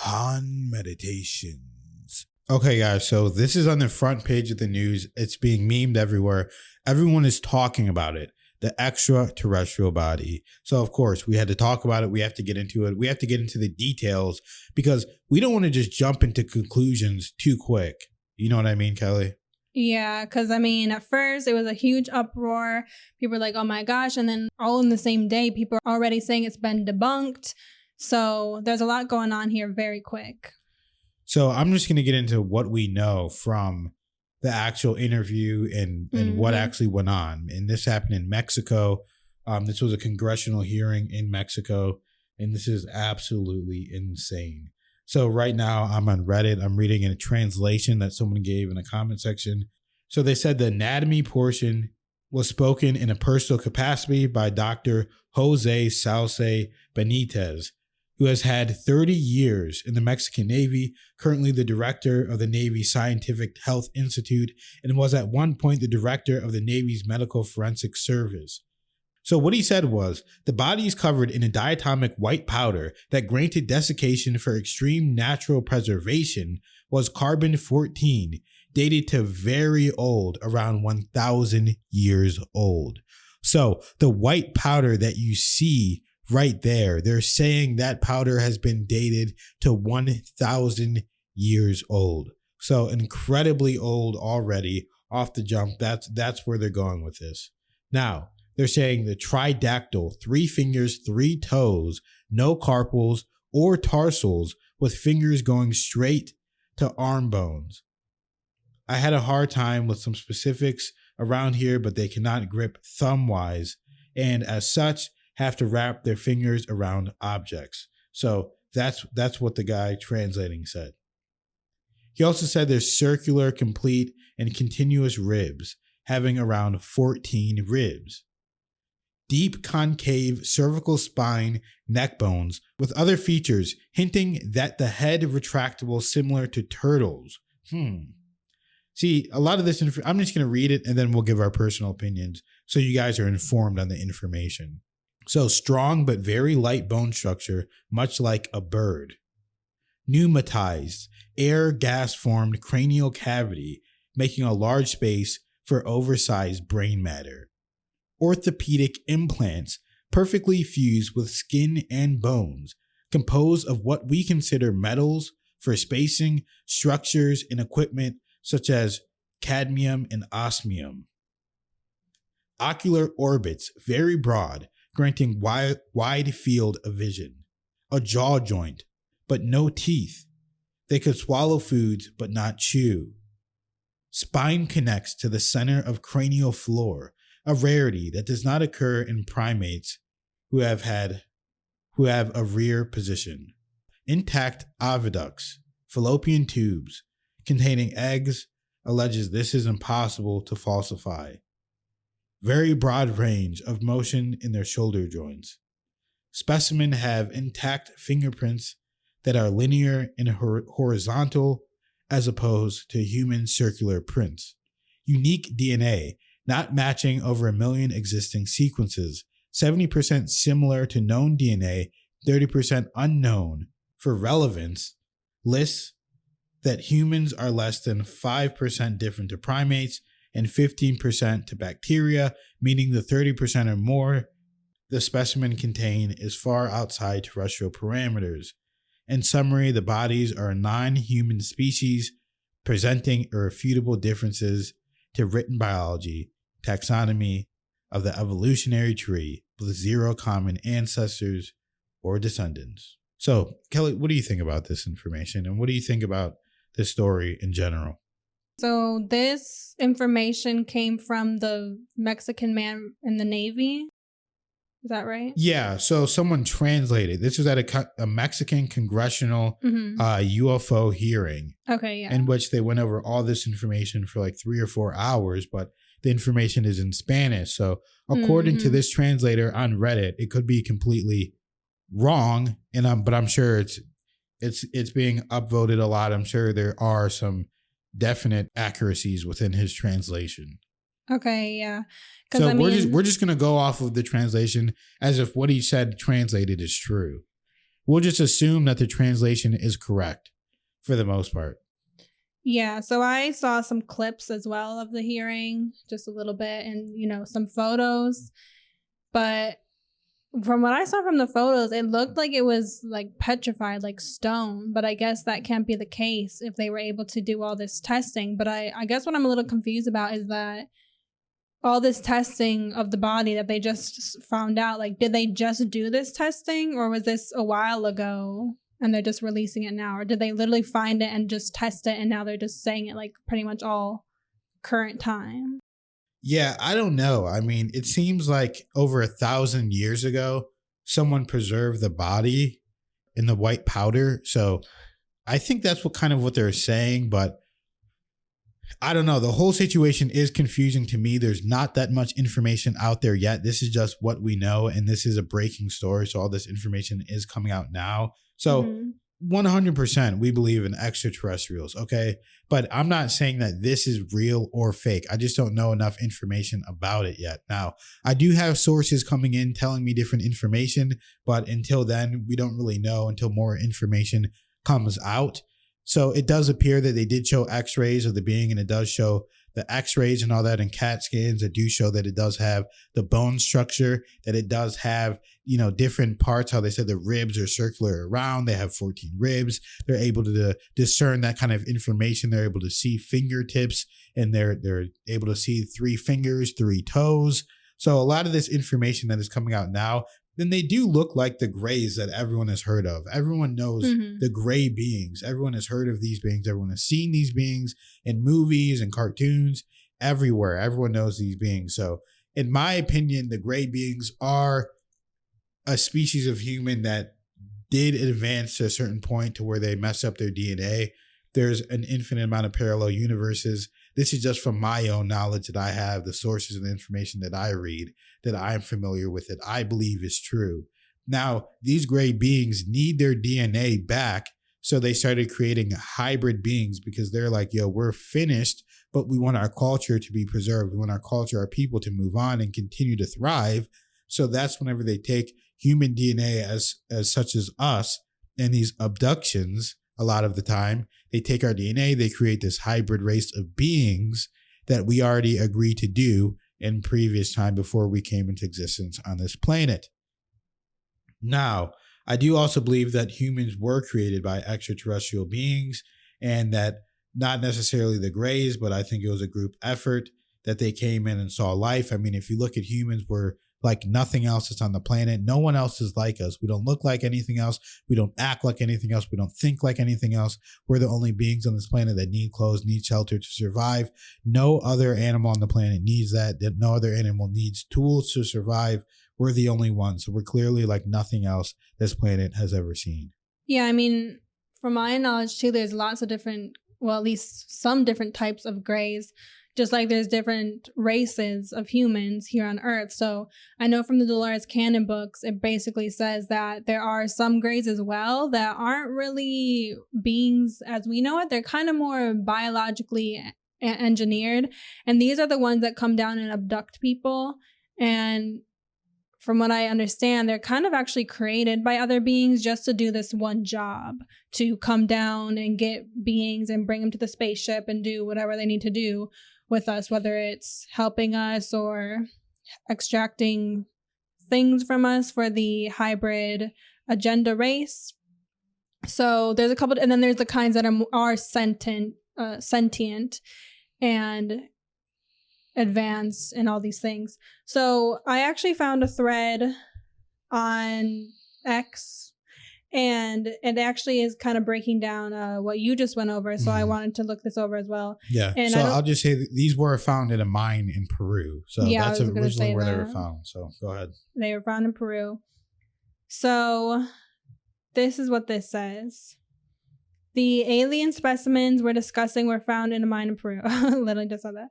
HANMEDITATIONS. Okay, guys, so this is on the front page of the news. It's being memed everywhere. Everyone is talking about it. The extraterrestrial body. So, of course, we had to talk about it. We have to get into it. We have to get into the details because we don't want to just jump into conclusions too quick. You know what I mean, Kelly? Yeah, because at first it was a huge uproar. People were like, oh my gosh. And then all in the same day, people are already saying it's been debunked. So there's a lot going on here very quick. So I'm just going to get into what we know from the actual interview and what actually went on. And this happened in Mexico. This was a congressional hearing in Mexico. And this is absolutely insane. So right now I'm on Reddit. I'm reading in a translation that someone gave in the comment section. So they said the anatomy portion was spoken in a personal capacity by Dr. Jose Salce Benitez, who has had 30 years in the Mexican Navy, currently the director of the Navy Scientific Health Institute, and was at one point the director of the Navy's Medical Forensic Service. So what he said was, the body is covered in a diatomic white powder that granted desiccation for extreme natural preservation was carbon-14, dated to very old, around 1,000 years old. So the white powder that you see right there, they're saying that powder has been dated to 1,000 years old. So incredibly old already off the jump. That's where they're going with this. Now, they're saying the tridactyl, 3 fingers, 3 toes, no carpals or tarsals, with fingers going straight to arm bones. I had a hard time with some specifics around here, but they cannot grip thumb-wise, and as such, have to wrap their fingers around objects. So that's what the guy translating said. He also said there's circular, complete, and continuous ribs, having around 14 ribs. Deep concave cervical spine, neck bones, with other features hinting that the head retractable similar to turtles. See, a lot of this, I'm just going to read it and then we'll give our personal opinions so you guys are informed on the information. So strong but very light bone structure, much like a bird. Pneumatized, air gas formed cranial cavity, making a large space for oversized brain matter. Orthopedic implants, perfectly fused with skin and bones, composed of what we consider metals for spacing, structures, and equipment such as cadmium and osmium. Ocular orbits, very broad, granting wide field of vision. A jaw joint, but no teeth. They could swallow foods, but not chew. Spine connects to the center of cranial floor, a rarity that does not occur in primates who have a rear position. Intact oviducts, fallopian tubes, containing eggs, alleges this is impossible to falsify. Very broad range of motion in their shoulder joints. Specimen have intact fingerprints that are linear and horizontal as opposed to human circular prints. Unique DNA, not matching over 1 million existing sequences, 70% similar to known DNA, 30% unknown. For relevance, lists that humans are less than 5% different to primates and 15% to bacteria, meaning the 30% or more the specimen contain is far outside terrestrial parameters. In summary, the bodies are a non-human species presenting irrefutable differences to written biology, taxonomy of the evolutionary tree with 0 common ancestors or descendants. So, Kelly, what do you think about this information? And what do you think about this story in general? So this information came from the Mexican man in the Navy. Is that right? Yeah. So someone translated. This was at a Mexican congressional UFO hearing. Okay, yeah. In which they went over all this information for like 3 or 4 hours, but the information is in Spanish. So according to this translator on Reddit, it could be completely wrong. But I'm sure it's being upvoted a lot. I'm sure there are some definite accuracies within his translation. Okay, yeah. So we're just gonna go off of the translation as if what he said translated is true. we'll just assume that the translation is correct for the most part. Yeah, so I saw some clips as well of the hearing, just a little bit, and, some photos. But from what I saw from the photos, it looked like it was like petrified, like stone. But I guess that can't be the case if they were able to do all this testing. But I guess what I'm a little confused about is that all this testing of the body that they just found out, like, did they just do this testing, or was this a while ago and they're just releasing it now? Or did they literally find it and just test it and now they're just saying it like pretty much all current time? Yeah, I don't know. I mean, it seems like over 1,000 years ago, someone preserved the body in the white powder. So I think that's what they're saying, but I don't know. The whole situation is confusing to me. There's not that much information out there yet. This is just what we know, and this is a breaking story. So all this information is coming out now. So 100% we believe in extraterrestrials, okay? But I'm not saying that this is real or fake. I just don't know enough information about it yet. Now, I do have sources coming in telling me different information, but until then, we don't really know until more information comes out. So it does appear that they did show x-rays of the being, and it does show the x-rays and all that and CAT scans that do show that it does have the bone structure, that it does have, different parts, how they said the ribs are circular around. They have 14 ribs. They're able to discern that kind of information. They're able to see fingertips, and they're able to see 3 fingers, 3 toes. So a lot of this information that is coming out now, then they do look like the grays that everyone has heard of. Everyone knows the gray beings. Everyone has heard of these beings. Everyone has seen these beings in movies and cartoons everywhere. Everyone knows these beings. So in my opinion, the gray beings are a species of human that did advance to a certain point to where they mess up their DNA. There's an infinite amount of parallel universes. This is just from my own knowledge that I have, the sources and the information that I read, that I'm familiar with, that I believe is true. Now, these gray beings need their DNA back, so they started creating hybrid beings because they're like, yo, we're finished, but we want our culture to be preserved. We want our culture, our people to move on and continue to thrive. So that's whenever they take human DNA as such as us and these abductions, a lot of the time, they take our DNA, they create this hybrid race of beings that we already agreed to do in previous time before we came into existence on this planet. Now, I do also believe that humans were created by extraterrestrial beings, and that not necessarily the Greys, but I think it was a group effort that they came in and saw life. I mean, if you look at humans, we're like nothing else that's on the planet. No one else is like us. We don't look like anything else. We don't act like anything else. We don't think like anything else. We're the only beings on this planet that need clothes, need shelter to survive. No other animal on the planet needs that. No other animal needs tools to survive. We're the only ones. So we're clearly like nothing else this planet has ever seen. Yeah, I mean, from my knowledge too, there's lots of different, well, at least some different types of grays. Just like there's different races of humans here on Earth. So I know from the Dolores Cannon books, it basically says that there are some Greys as well that aren't really beings as we know it. They're kind of more biologically engineered. And these are the ones that come down and abduct people. And from what I understand, they're kind of actually created by other beings just to do this one job, to come down and get beings and bring them to the spaceship and do whatever they need to do with us, whether it's helping us or extracting things from us for the hybrid agenda race. So there's a couple, and then there's the kinds that are sentient and advanced and all these things. So I actually found a thread on X, and it actually is kind of breaking down what you just went over. So I wanted to look this over as well. Yeah. And so I'll just say that these were found in a mine in Peru. So yeah, that's originally where they were found. So go ahead. They were found in Peru. So this is what this says. The alien specimens we're discussing were found in a mine in Peru. Literally just said that.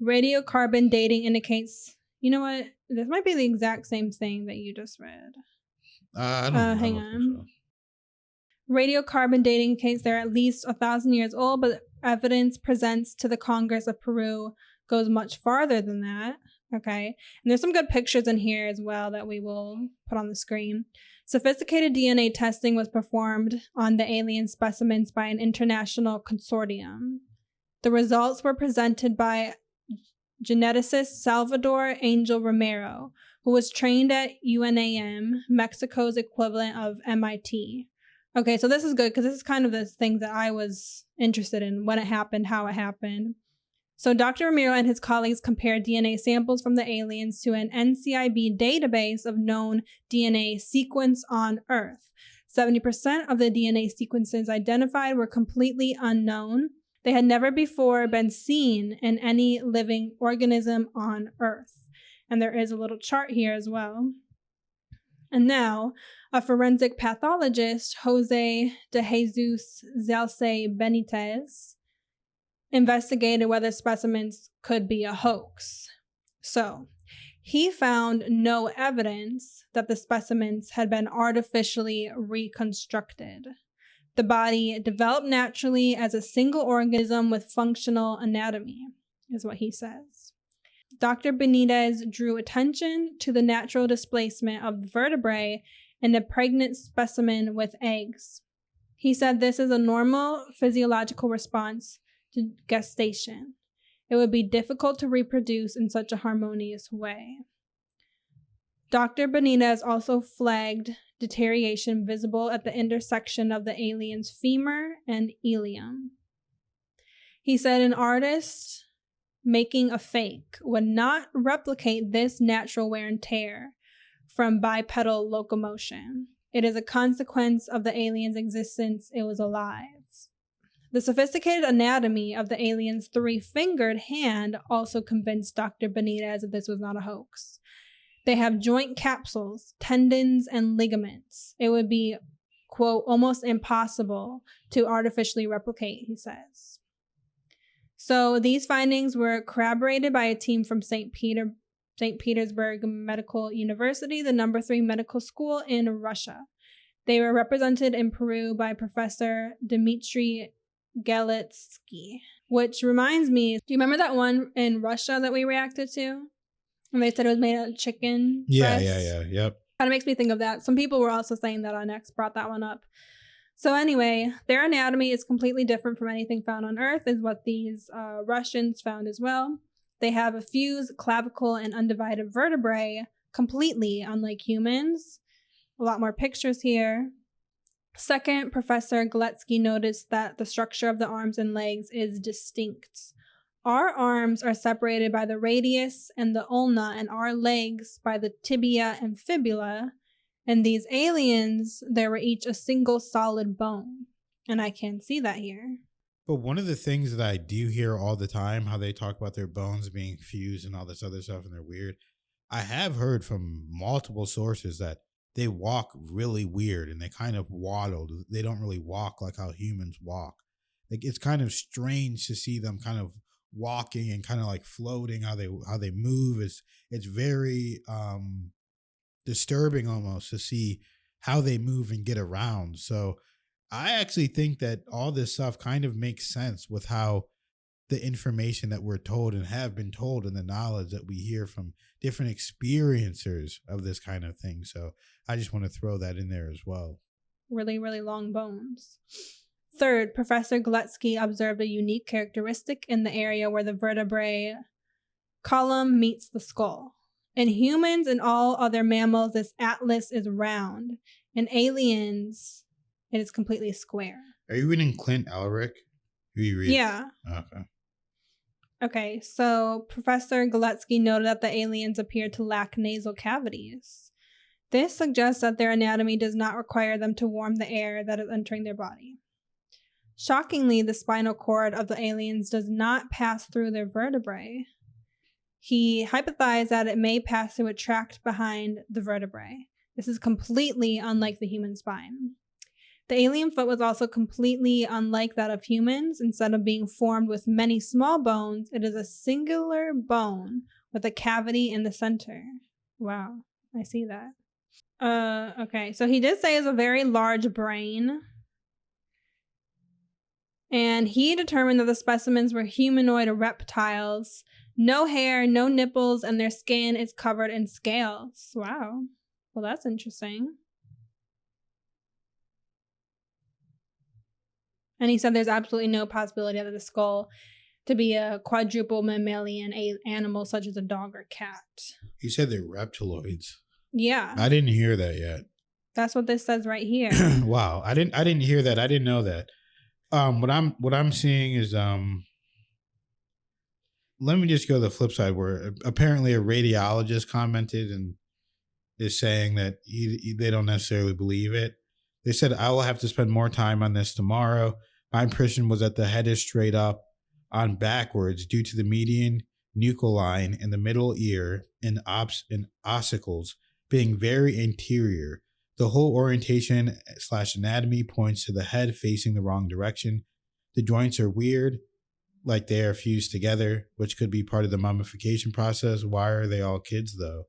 Radiocarbon dating indicates, you know what? This might be the exact same thing that you just read. I don't know. Hang on. Radiocarbon dating indicates they're at least 1,000 years old, but evidence presents to the Congress of Peru goes much farther than that. Okay. And there's some good pictures in here as well that we will put on the screen. Sophisticated DNA testing was performed on the alien specimens by an international consortium. The results were presented by geneticist Salvador Angel Romero, who was trained at UNAM, Mexico's equivalent of MIT. Okay, so this is good because this is kind of the things that I was interested in, when it happened, how it happened. So Dr. Romero and his colleagues compared DNA samples from the aliens to an NCIB database of known DNA sequence on Earth. 70% of the DNA sequences identified were completely unknown. They had never before been seen in any living organism on Earth. And there is a little chart here as well. And now, a forensic pathologist, Jose de Jesus Zalce Benitez, investigated whether specimens could be a hoax. So, he found no evidence that the specimens had been artificially reconstructed. The body developed naturally as a single organism with functional anatomy, is what he says. Dr. Benitez drew attention to the natural displacement of vertebrae in a pregnant specimen with eggs. He said this is a normal physiological response to gestation. It would be difficult to reproduce in such a harmonious way. Dr. Benitez also flagged deterioration visible at the intersection of the alien's femur and ilium. He said an artist making a fake would not replicate this natural wear and tear from bipedal locomotion. It is a consequence of the alien's existence. It was alive. The sophisticated anatomy of the alien's three-fingered hand also convinced Dr. Benitez that this was not a hoax. They have joint capsules, tendons, and ligaments. It would be, quote, almost impossible to artificially replicate, he says. So these findings were corroborated by a team from St. Petersburg Medical University, the number 3 medical school in Russia. They were represented in Peru by Professor Dmitry Galitsky, which reminds me, do you remember that one in Russia that we reacted to? And they said it was made out of chicken breast? Yep. Kind of makes me think of that. Some people were also saying that on X brought that one up. So anyway, their anatomy is completely different from anything found on Earth, is what these Russians found as well. They have a fused clavicle and undivided vertebrae, completely unlike humans. A lot more pictures here. Second, Professor Galetsky noticed that the structure of the arms and legs is distinct. Our arms are separated by the radius and the ulna, and our legs by the tibia and fibula. And these aliens, they were each a single solid bone. And I can see that here. But one of the things that I do hear all the time, how they talk about their bones being fused and all this other stuff, and they're weird. I have heard from multiple sources that they walk really weird and they kind of waddle. They don't really walk like how humans walk. Like, it's kind of strange to see them kind of walking and kind of like floating, how they move. It's very disturbing almost to see how they move and get around. So I actually think that all this stuff kind of makes sense with how the information that we're told and have been told, and the knowledge that we hear from different experiencers of this kind of thing. So I just want to throw that in there as well. Really, really long bones. Third, Professor Galetsky observed a unique characteristic in the area where the vertebrae column meets the skull. In humans and all other mammals, this atlas is round. In aliens, it is completely square. Are you reading Clint Elric? Who you reading? Yeah. Okay. Okay, so Professor Galetsky noted that the aliens appear to lack nasal cavities. This suggests that their anatomy does not require them to warm the air that is entering their body. Shockingly, the spinal cord of the aliens does not pass through their vertebrae. He hypothesized that it may pass through a tract behind the vertebrae. This is completely unlike the human spine. The alien foot was also completely unlike that of humans. Instead of being formed with many small bones, it is a singular bone with a cavity in the center. Wow, I see that. Okay, so he did say it's a very large brain. And he determined that the specimens were humanoid reptiles, No hair, no nipples, and their skin is covered in scales. Wow. Well, that's interesting. And he said there's absolutely no possibility of the skull to be a quadruple mammalian animal such as a dog or cat. He said they're reptiloids. Yeah. I didn't hear that yet. That's what this says right here. Wow. I didn't hear that. I didn't know that. What I'm seeing is let me just go to the flip side where apparently a radiologist commented and is saying that they don't necessarily believe it. They said, I will have to spend more time on this tomorrow. My impression was that the head is straight up on backwards due to the median nuchal line in the middle ear and ossicles being very anterior. The whole orientation / anatomy points to the head facing the wrong direction. The joints are weird, like they are fused together, which could be part of the mummification process. Why are they all kids though?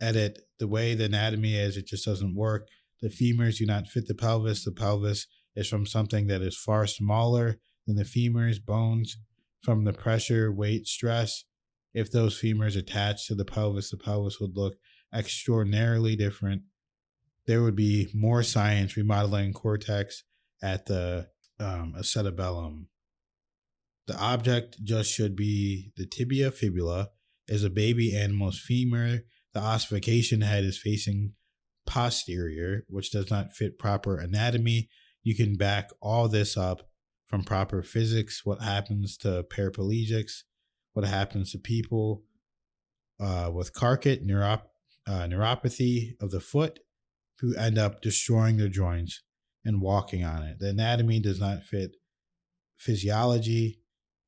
Edit, the way the anatomy is, it just doesn't work. The femurs do not fit the pelvis. The pelvis is from something that is far smaller than the femurs, bones from the pressure, weight, stress. If those femurs attached to the pelvis would look extraordinarily different. There would be more science remodeling cortex at the acetabellum. The object just should be the tibia fibula is a baby animal's femur. The ossification head is facing posterior, which does not fit proper anatomy. You can back all this up from proper physics. What happens to paraplegics? What happens to people with Charcot neuropathy of the foot who end up destroying their joints and walking on it? The anatomy does not fit physiology.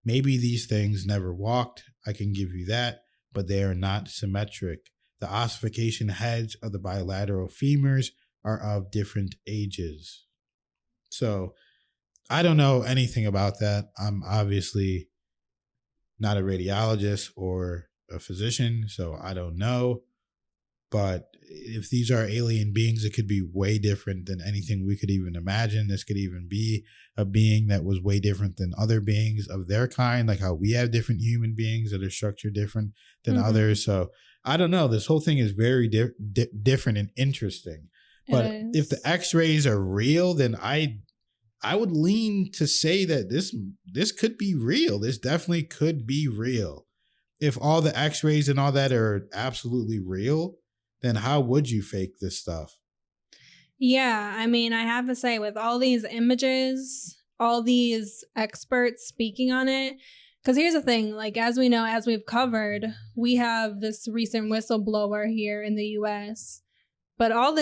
Maybe these things never walked. I can give you that, but they are not symmetric. The ossification heads of the bilateral femurs are of different ages. So I don't know anything about that. I'm obviously not a radiologist or a physician, so I don't know. But if these are alien beings, it could be way different than anything we could even imagine. This could even be a being that was way different than other beings of their kind, like how we have different human beings that are structured different than others. So I don't know. This whole thing is very different and interesting. But if the X-rays are real, then I would lean to say that this could be real. This definitely could be real. If all the X-rays and all that are absolutely real, then how would you fake this stuff? Yeah, I mean, I have to say, with all these images, all these experts speaking on it, because here's the thing, like, as we know, as we've covered, we have this recent whistleblower here in the US. But all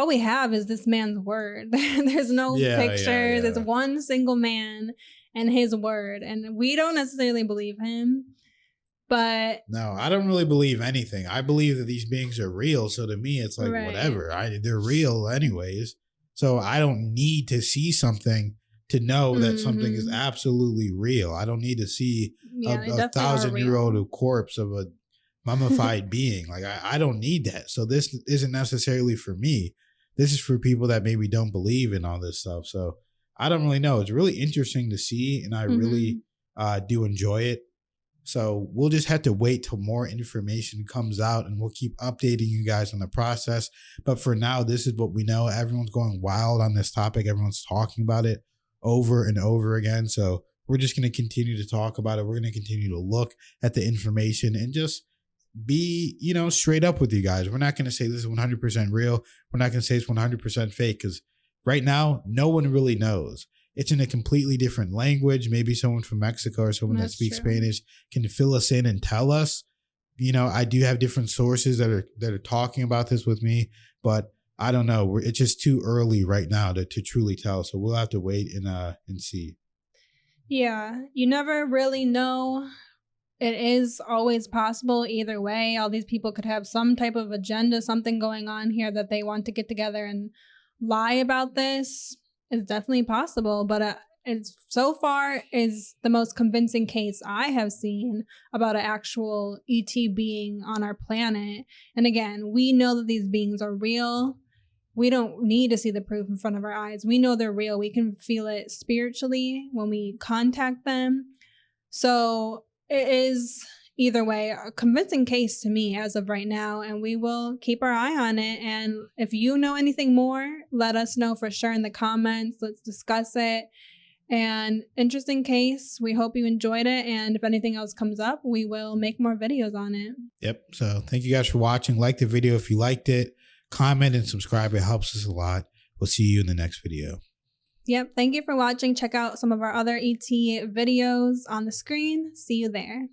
we have is this man's word. There's no pictures. It's one single man and his word. And we don't necessarily believe him. But no, I don't really believe anything. I believe that these beings are real. So to me, it's like, whatever. They're real anyways. So I don't need to see something to know that something is absolutely real. I don't need to see a 1,000-year-old corpse of a mummified being. Like I don't need that. So this isn't necessarily for me. This is for people that maybe don't believe in all this stuff. So I don't really know. It's really interesting to see, and I really do enjoy it. So we'll just have to wait till more information comes out, and we'll keep updating you guys on the process. But for now, this is what we know. Everyone's going wild on this topic. Everyone's talking about it over and over again. So we're just going to continue to talk about it. We're going to continue to look at the information and just be, straight up with you guys. We're not going to say this is 100% real. We're not going to say it's 100% fake, because right now, no one really knows. It's in a completely different language. Maybe someone from Mexico or someone that speaks Spanish can fill us in and tell us. I do have different sources that are talking about this with me, but I don't know. It's just too early right now to truly tell. So we'll have to wait and see. Yeah, you never really know. It is always possible either way. All these people could have some type of agenda, something going on here that they want to get together and lie about this. It's definitely possible, but it's so far is the most convincing case I have seen about an actual ET being on our planet. And again, we know that these beings are real. We don't need to see the proof in front of our eyes. We know they're real. We can feel it spiritually when we contact them. So it is either way, a convincing case to me as of right now, and we will keep our eye on it. And if you know anything more, let us know for sure in the comments. Let's discuss it. And interesting case. We hope you enjoyed it. And if anything else comes up, we will make more videos on it. Yep. So thank you guys for watching. Like the video if you liked it. Comment and subscribe. It helps us a lot. We'll see you in the next video. Yep. Thank you for watching. Check out some of our other ET videos on the screen. See you there.